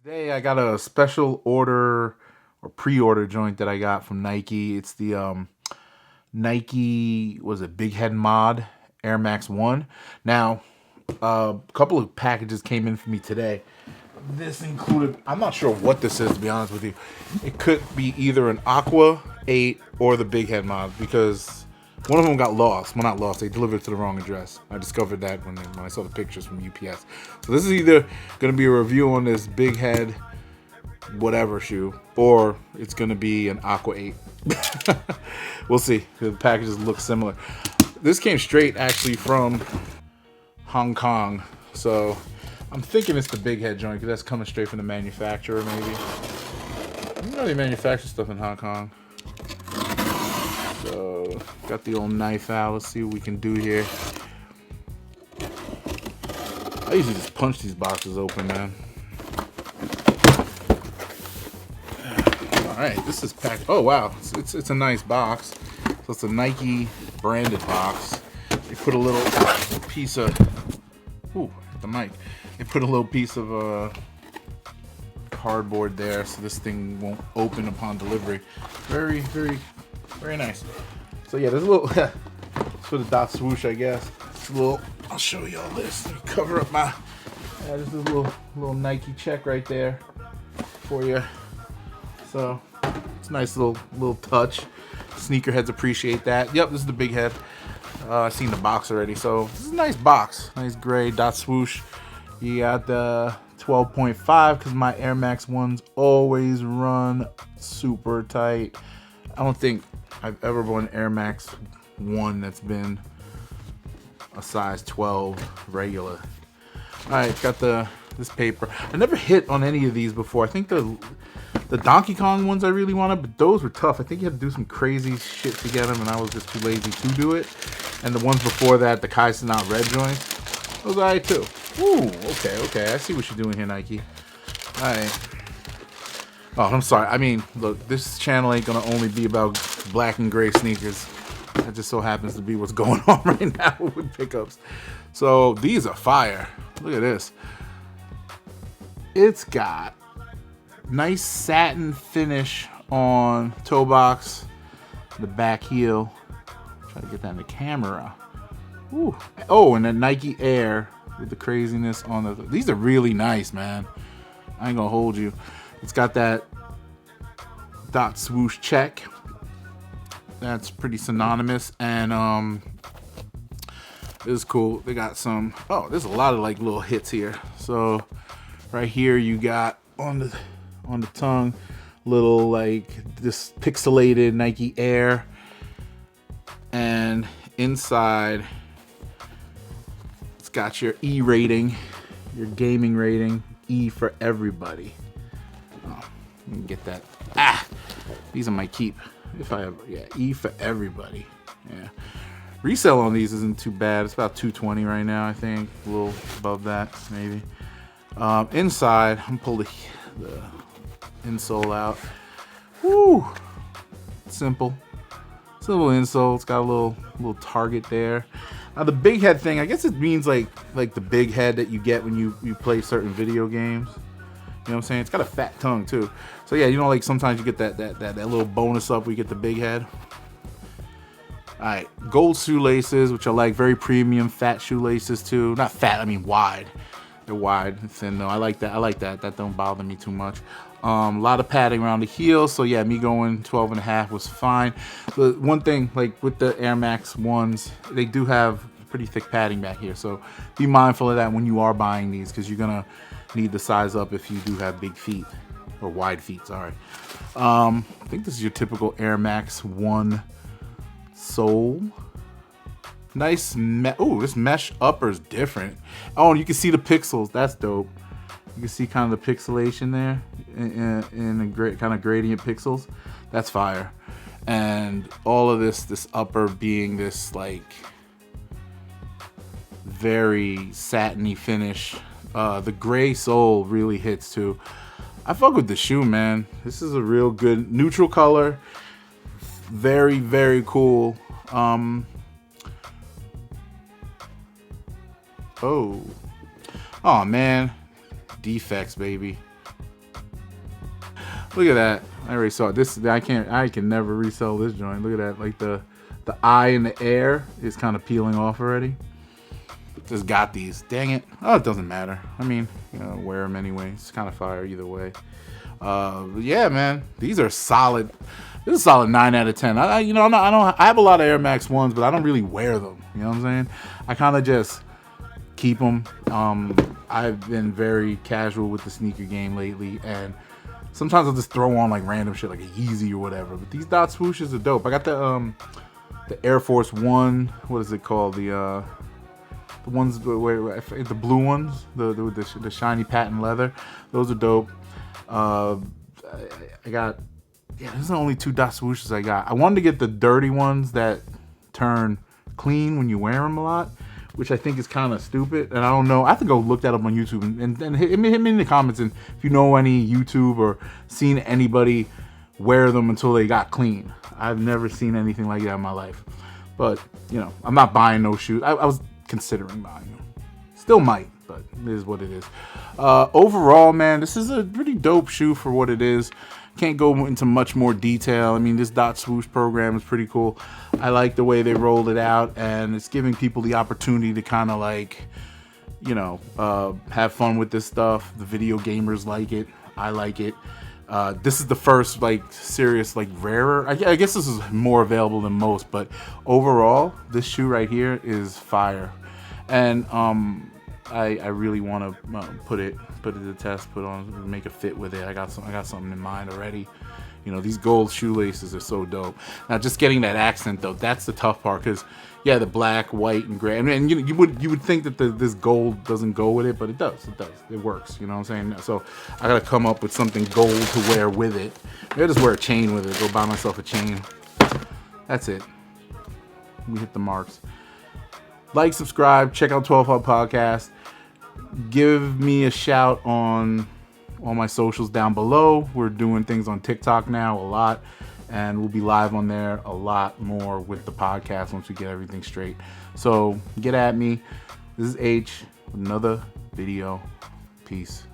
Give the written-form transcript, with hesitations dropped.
Today I got a special order or pre-order joint that I got from Nike. It's the Nike, was it Big Head Mod Air Max 1. Now, a couple of packages came in for me today. This included, I'm not sure what this is to be honest with you. It could be either an Aqua 8 or the Big Head Mod because one of them got lost. Well, not lost, they delivered it to the wrong address. I discovered that when I saw the pictures from UPS. So this is either going to be a review on this Big Head whatever shoe, or it's going to be an Aqua 8. We'll see. The packages look similar. This came straight actually from Hong Kong. So I'm thinking it's the Big Head joint because that's coming straight from the manufacturer maybe. You know they manufacture stuff in Hong Kong. So got the old knife out. Let's see what we can do here. I usually just punch these boxes open, man. All right, this is packed. Oh wow, it's a nice box. So it's a Nike branded box. They put a little piece of the mic. They put a little piece of cardboard there, so this thing won't open upon delivery. Very, very, very nice. So yeah, there's a little for the dot swoosh, I guess. It's a little. I'll show you all this. Let me cover up my. There's a little Nike check right there for you. So it's a nice little touch. Sneakerheads appreciate that. Yep, this is the Big Head. I've seen the box already. So this is a nice box. Nice gray dot swoosh. You got the 12.5 because my Air Max 1s always run super tight. I don't think I've ever bought an Air Max 1 that's been a size 12 regular. Alright, got this paper. I never hit on any of these before. I think the Donkey Kong ones I really wanted, but those were tough. I think you had to do some crazy shit to get them, and I was just too lazy to do it. And the ones before that, the Kai Cenat red joints, those are alright too. Ooh, okay. I see what you're doing here, Nike. Alright. Oh, I'm sorry. I mean, look, this channel ain't gonna only be about black and gray sneakers. That just so happens to be what's going on right now with pickups. So these are fire. Look at this. It's got nice satin finish on toe box, the back heel. Try to get that in the camera. Ooh. Oh, and then Nike Air with the craziness on the. These are really nice, man. I ain't gonna hold you. It's got that dot swoosh check. That's pretty synonymous, and it is cool. They got some. Oh, there's a lot of like little hits here. So right here you got on the tongue, little like this pixelated Nike Air, and inside it's got your E rating, your gaming rating, E for everybody. Oh, let me get that. These are my keep. If I ever, yeah, E for everybody. Yeah, resale on these isn't too bad. It's about $220 right now, I think. A little above that, maybe. Inside, I'm pull the insole out. Woo! Simple insole. It's got a little target there. Now the Big Head thing, I guess it means like the big head that you get when you play certain video games. You know what I'm saying? It's got a fat tongue too. So yeah, you know, like sometimes you get that little bonus up where you get the big head. Alright, gold shoelaces, which I like, very premium, fat shoelaces too. Not fat, I mean wide. They're wide and thin though. I like that. That don't bother me too much. A lot of padding around the heel, so yeah, me going 12.5 was fine. The one thing, like with the Air Max 1s, they do have pretty thick padding back here, so be mindful of that when you are buying these, because you're gonna need to size up if you do have big feet, or wide feet, sorry. I think this is your typical Air Max 1 sole. Nice this mesh upper is different. Oh, and you can see the pixels. That's dope. You can see kind of the pixelation there in a great kind of gradient pixels. That's fire. And all of this upper being this like very satiny finish. The gray sole really hits too. I fuck with the shoe, man. This is a real good neutral color. Very, very cool. Oh man, defects, baby. Look at that. I already saw it. This. I can never resell this joint. Look at that. Like the eye in the air is kind of peeling off already. Just got these. Dang it. Oh, it doesn't matter. I mean, wear them anyway. It's kind of fire either way. Yeah, man. These are solid. This is a solid 9 out of 10. I have a lot of Air Max 1s, but I don't really wear them. You know what I'm saying? I kind of just keep them. I've been very casual with the sneaker game lately, and sometimes I'll just throw on like random shit like a Yeezy or whatever. But these dot swooshes are dope. I got the Air Force One. What is it called? The ones where the blue ones, the shiny patent leather. Those are dope. I got. Yeah, those are the only 2 dot swooshes I got. I wanted to get the dirty ones that turn clean when you wear them a lot, which I think is kind of stupid. And I don't know. I have to go look that up on YouTube and hit me in the comments. And if you know any YouTube or seen anybody wear them until they got clean. I've never seen anything like that in my life. But, I'm not buying those shoes. I was considering buying them. Still might, but it is what it is. Overall, man, this is a pretty dope shoe for what it is. Can't go into much more detail. I mean, this dot swoosh program is pretty cool. I like the way they rolled it out, and it's giving people the opportunity to kind of like, have fun with this stuff. The video gamers like it. I like it. This is the first like serious like rarer. I guess this is more available than most, but overall, this shoe right here is fire, and I really want to put it to the test, make a fit with it. I got something in mind already. These gold shoelaces are so dope. Now, just getting that accent though, that's the tough part, because the black, white, and gray. And you would think that this gold doesn't go with it, but it does. It works. You know what I'm saying? So I gotta come up with something gold to wear with it. Maybe just wear a chain with it. Go buy myself a chain. That's it. We hit the marks. Like, subscribe, check out 12 Hub Podcast. Give me a shout on all my socials down below. We're doing things on TikTok now a lot, and we'll be live on there a lot more with the podcast once we get everything straight. So get at me. This is H with another video. Peace.